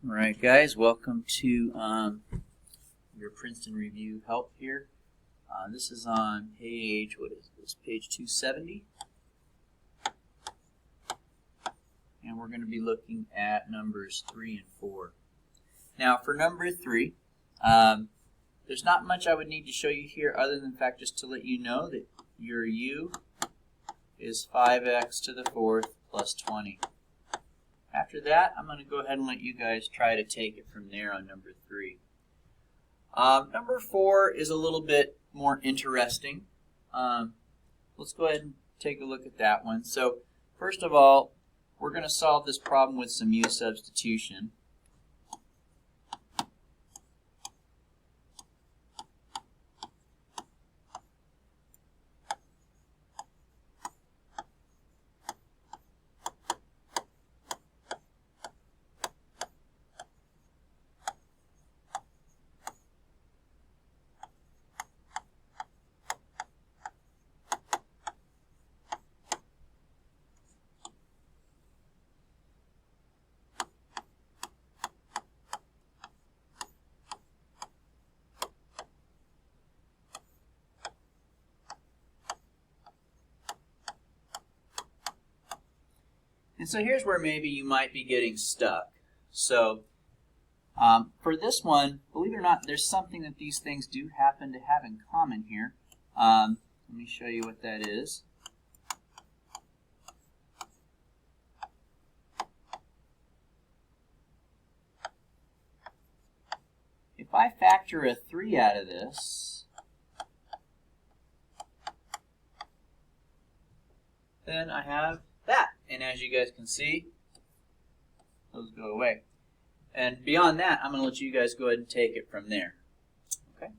Alright guys, welcome to your Princeton Review help here. This is on page, what is this, page 270. And we're going to be looking at numbers 3 and 4. Now for number 3, there's not much I would need to show you here other than the fact just to let you know that your u is 5x to the 4th plus 20. After that, I'm going to go ahead and let you guys try to take it from there on number 3. Number 4 is a little bit more interesting. Let's go ahead and take a look at that one. So first of all, we're going to solve this problem with some u substitution. And so here's where maybe you might be getting stuck. So for this one, believe it or not, there's something that these things do happen to have in common here. Let me show you what that is. If I factor a 3 out of this, then I have that. And as you guys can see, those go away. And beyond that, I'm going to let you guys go ahead and take it from there. Okay.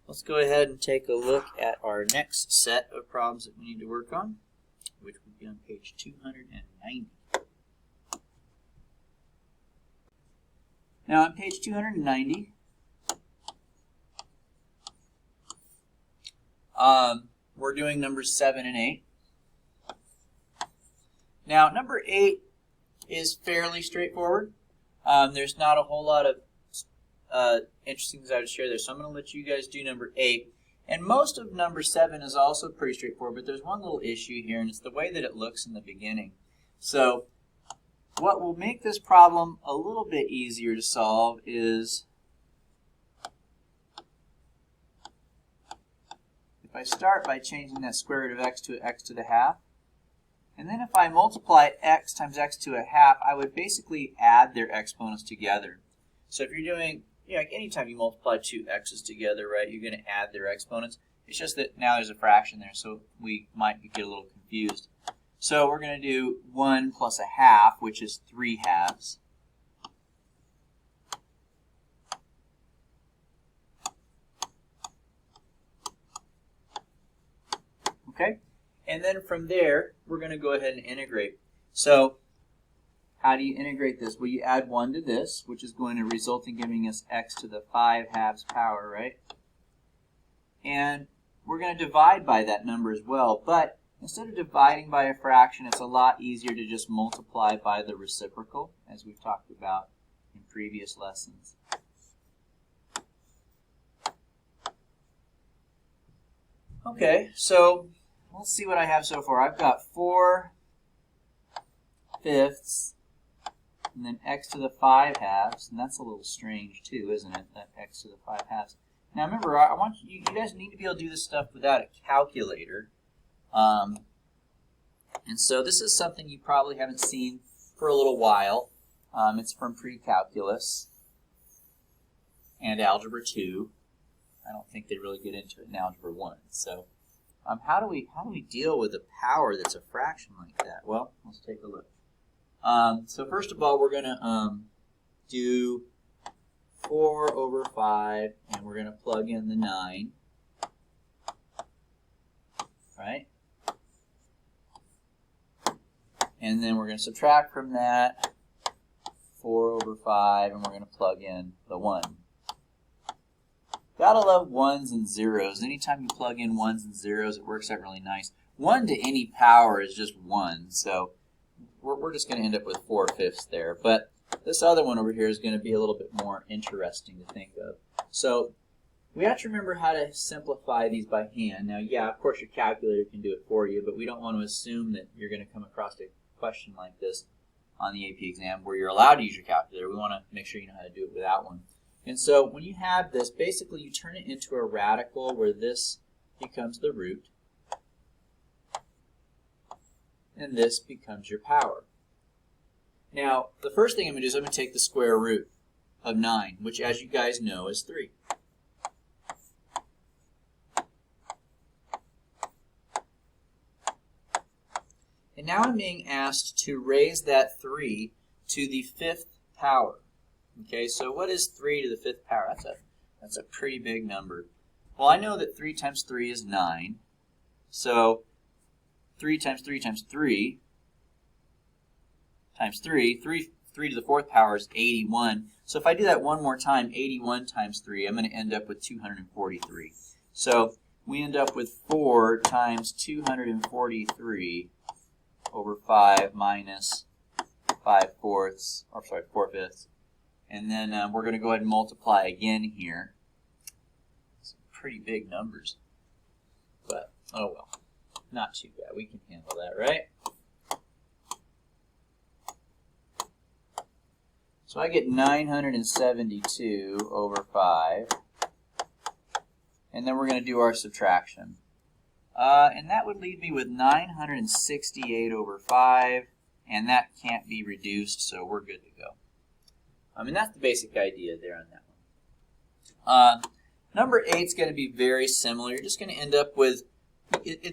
Let's go ahead and take a look at our next set of problems that we need to work on, which would be on page 290. Now on page 290, we're doing numbers 7 and 8. Now, number 8 is fairly straightforward. There's not a whole lot of interesting things I would share there, so I'm going to let you guys do number 8. And most of number 7 is also pretty straightforward, but there's one little issue here, and it's the way that it looks in the beginning. So what will make this problem a little bit easier to solve is if I start by changing that square root of x to x to the half. And then if I multiply x times x to a half, I would basically add their exponents together. So if you're doing, like anytime you multiply two x's together, right, you're going to add their exponents. It's just that now there's a fraction there, so we might get a little confused. So we're going to do 1 plus a half, which is 3 halves. Okay? And then from there, we're going to go ahead and integrate. So how do you integrate this? Well, you add 1 to this, which is going to result in giving us x to the 5 halves power, right? And we're going to divide by that number as well. But instead of dividing by a fraction, it's a lot easier to just multiply by the reciprocal, as we've talked about in previous lessons. Okay, so let's see what I have so far. I've got 4 fifths and then x to the 5 halves, and that's a little strange too, isn't it? That x to the 5 halves. Now remember, I want you guys need to be able to do this stuff without a calculator. And so this is something you probably haven't seen for a little while. It's from pre-calculus and algebra 2. I don't think they really get into it in algebra 1. So how do we deal with a power that's a fraction like that? Well, let's take a look. So first of all, we're going to do 4 over 5, and we're going to plug in the 9, right? And then we're going to subtract from that 4 over 5, and we're going to plug in the 1. Gotta love 1s and 0s. Anytime you plug in 1s and 0s, it works out really nice. 1 to any power is just 1, so we're just going to end up with 4 fifths there. But this other one over here is going to be a little bit more interesting to think of. So we have to remember how to simplify these by hand. Now, yeah, of course your calculator can do it for you, but we don't want to assume that you're going to come across a question like this on the AP exam where you're allowed to use your calculator. We want to make sure you know how to do it without one. And so when you have this, basically you turn it into a radical where this becomes the root, and this becomes your power. Now, the first thing I'm going to do is I'm going to take the square root of 9, which, as you guys know, is 3. And now I'm being asked to raise that 3 to the 5th power. Okay, so what is 3 to the 5th power? That's a pretty big number. Well, I know that 3 times 3 is 9. So 3 times 3 times 3 times 3, 3 to the 4th power is 81. So if I do that one more time, 81 times 3, I'm going to end up with 243. So we end up with 4 times 243 over 5 minus 4 fifths. And then we're going to go ahead and multiply again here. Some pretty big numbers. But, oh well, not too bad. We can handle that, right? So I get 972 over 5. And then we're going to do our subtraction. And that would leave me with 968 over 5. And that can't be reduced, so we're good to go. And that's the basic idea there on that one. Number 8 is going to be very similar. You're just going to end up with,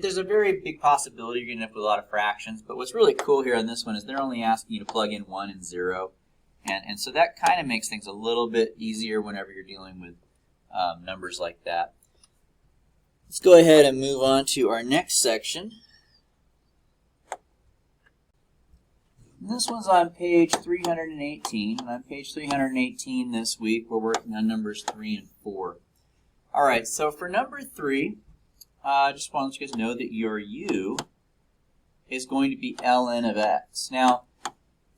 there's a very big possibility you're going to end up with a lot of fractions. But what's really cool here on this one is they're only asking you to plug in 1 and 0. And so that kind of makes things a little bit easier whenever you're dealing with numbers like that. Let's go ahead and move on to our next section. And this one's on page 318. And on page 318 this week, we're working on numbers 3 and 4. All right, so for number 3, I just want to let you guys know that your u is going to be ln of x. Now,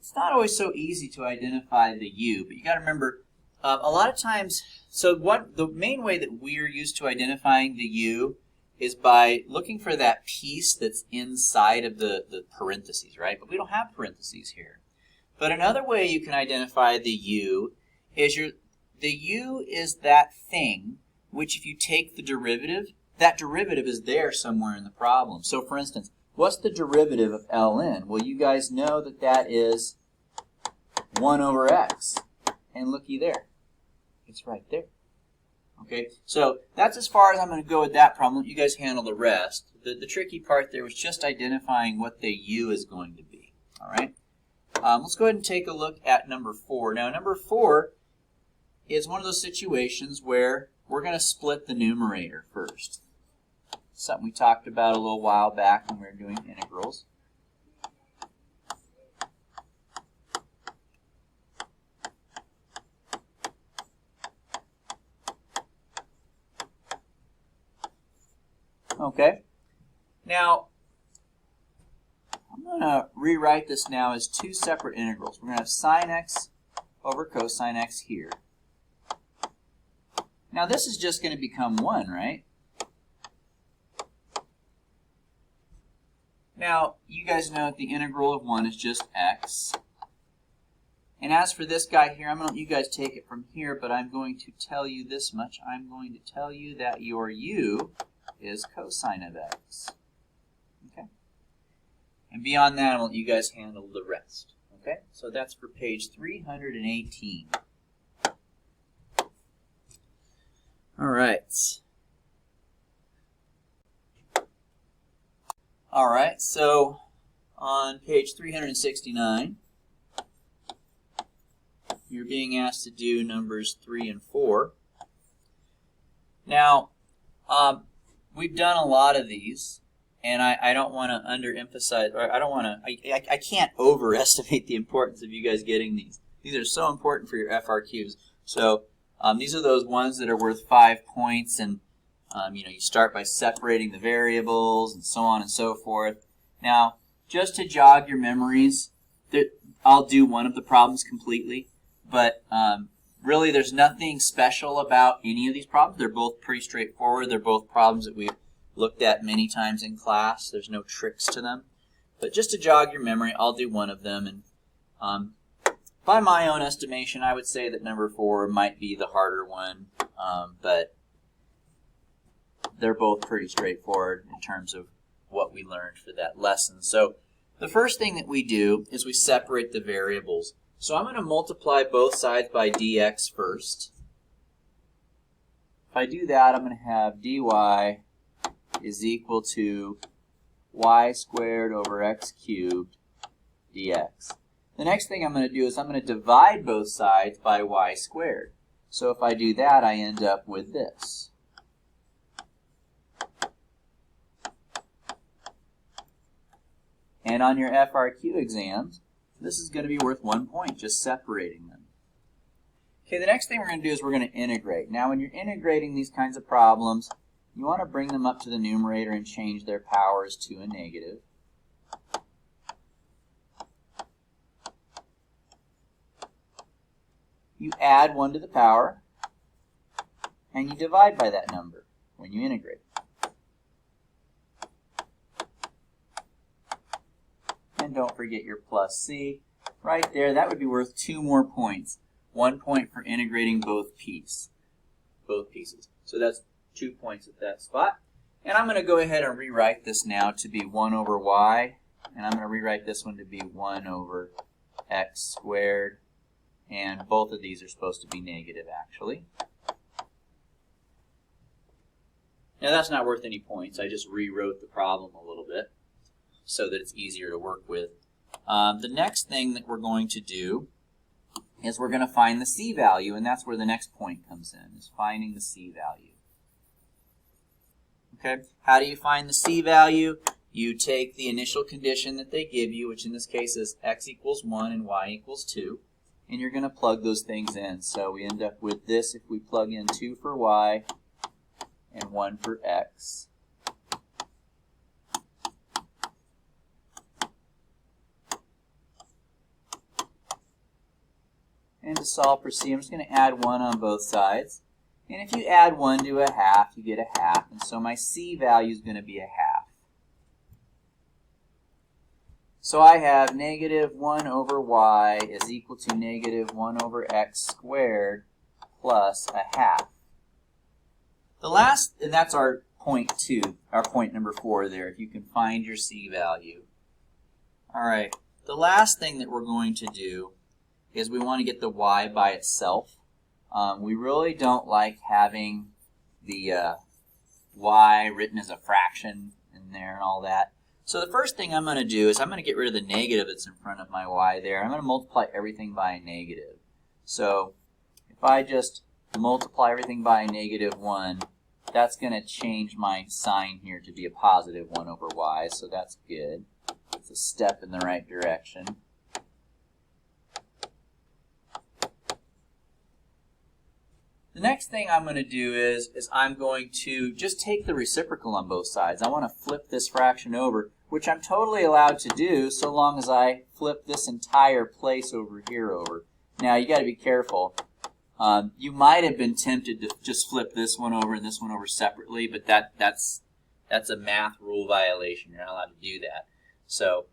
it's not always so easy to identify the u, but you got to remember, a lot of times, so the main way that we're used to identifying the u is by looking for that piece that's inside of the parentheses, right? But we don't have parentheses here. But another way you can identify the u is the u is that thing which if you take the derivative, that derivative is there somewhere in the problem. So for instance, what's the derivative of ln? Well, you guys know that that is 1 over x. And looky there. It's right there. Okay, so that's as far as I'm going to go with that problem. Let you guys handle the rest. The tricky part there was just identifying what the u is going to be. All right, let's go ahead and take a look at number 4. Now, number 4 is one of those situations where we're going to split the numerator first. Something we talked about a little while back when we were doing integrals. Okay, now I'm going to rewrite this now as 2 separate integrals. We're going to have sine x over cosine x here. Now this is just going to become 1, right? Now you guys know that the integral of 1 is just x. And as for this guy here, I'm going to let you guys take it from here, but I'm going to tell you this much. I'm going to tell you that your u is cosine of x. Okay? And beyond that, I'll let you guys handle the rest. Okay? So that's for page 318. All right. All right, so on page 369, you're being asked to do numbers 3 and 4. Now, we've done a lot of these, and I don't want to underemphasize, or I can't overestimate the importance of you guys getting these. These are so important for your FRQs. So these are those ones that are worth 5 points, and you start by separating the variables and so on and so forth. Now, just to jog your memories, I'll do one of the problems completely, but really there's nothing special about any of these problems. They're both pretty straightforward. They're both problems that we've looked at many times in class. There's no tricks to them. But just to jog your memory, I'll do one of them. And by my own estimation, I would say that number 4 might be the harder one, but they're both pretty straightforward in terms of what we learned for that lesson. So the first thing that we do is we separate the variables. So I'm going to multiply both sides by dx first. If I do that, I'm going to have dy is equal to y squared over x cubed dx. The next thing I'm going to do is I'm going to divide both sides by y squared. So if I do that, I end up with this. And on your FRQ exams, this is going to be worth 1 point, just separating them. Okay, the next thing we're going to do is we're going to integrate. Now, when you're integrating these kinds of problems, you want to bring them up to the numerator and change their powers to a negative. You add 1 to the power, and you divide by that number when you integrate. And don't forget your plus c. Right there, that would be worth 2 more points. 1 point for integrating both pieces. So that's 2 points at that spot. And I'm going to go ahead and rewrite this now to be 1 over y. And I'm going to rewrite this one to be 1 over x squared. And both of these are supposed to be negative, actually. Now, that's not worth any points. I just rewrote the problem a little bit so that it's easier to work with. The next thing that we're going to do is we're going to find the c value, and that's where the next point comes in, is finding the c value. Okay, how do you find the c value? You take the initial condition that they give you, which in this case is x equals 1 and y equals 2, and you're going to plug those things in. So we end up with this if we plug in 2 for y and 1 for x. And to solve for c, I'm just going to add 1 on both sides. And if you add 1 to a half, you get a half. And so my c value is going to be a half. So I have negative 1 over y is equal to negative 1 over x squared plus a half. The last, and that's our point 2, our point number 4 there, if you can find your c value. All right, the last thing that we're going to do is we want to get the y by itself. We really don't like having the y written as a fraction in there and all that. So the first thing I'm going to do is I'm going to get rid of the negative that's in front of my y there. I'm going to multiply everything by a negative. So if I just multiply everything by a negative 1, that's going to change my sign here to be a positive 1 over y, so that's good. It's a step in the right direction. The next thing I'm going to do is I'm going to just take the reciprocal on both sides. I want to flip this fraction over, which I'm totally allowed to do so long as I flip this entire place over here over. Now, you got to be careful. You might have been tempted to just flip this one over and this one over separately, but that's a math rule violation. You're not allowed to do that. So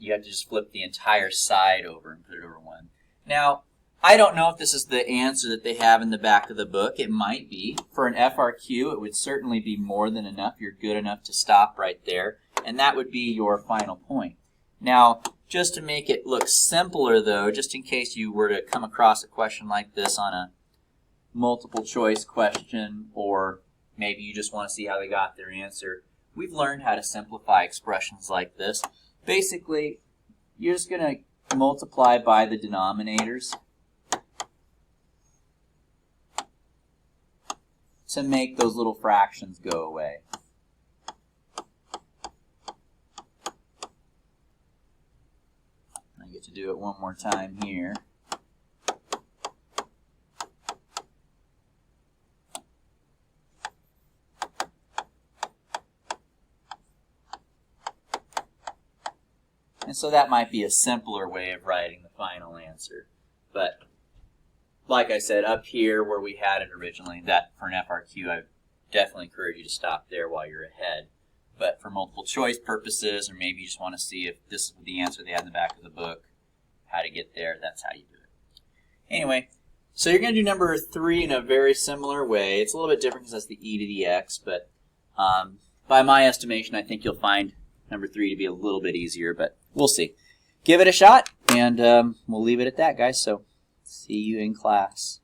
you have to just flip the entire side over and put it over one. Now, I don't know if this is the answer that they have in the back of the book. It might be. For an FRQ, it would certainly be more than enough. You're good enough to stop right there, and that would be your final point. Now, just to make it look simpler, though, just in case you were to come across a question like this on a multiple choice question, or maybe you just want to see how they got their answer, we've learned how to simplify expressions like this. Basically, you're just going to multiply by the denominators to make those little fractions go away. I get to do it one more time here. And And so that might be a simpler way of writing the final answer. But like I said, up here where we had it originally, that for an FRQ, I definitely encourage you to stop there while you're ahead. But for multiple choice purposes, or maybe you just want to see if this is the answer they had in the back of the book, how to get there, that's how you do it. Anyway, so you're going to do number 3 in a very similar way. It's a little bit different because that's the e to the x, but by my estimation, I think you'll find number 3 to be a little bit easier, but we'll see. Give it a shot, and we'll leave it at that, guys. So see you in class.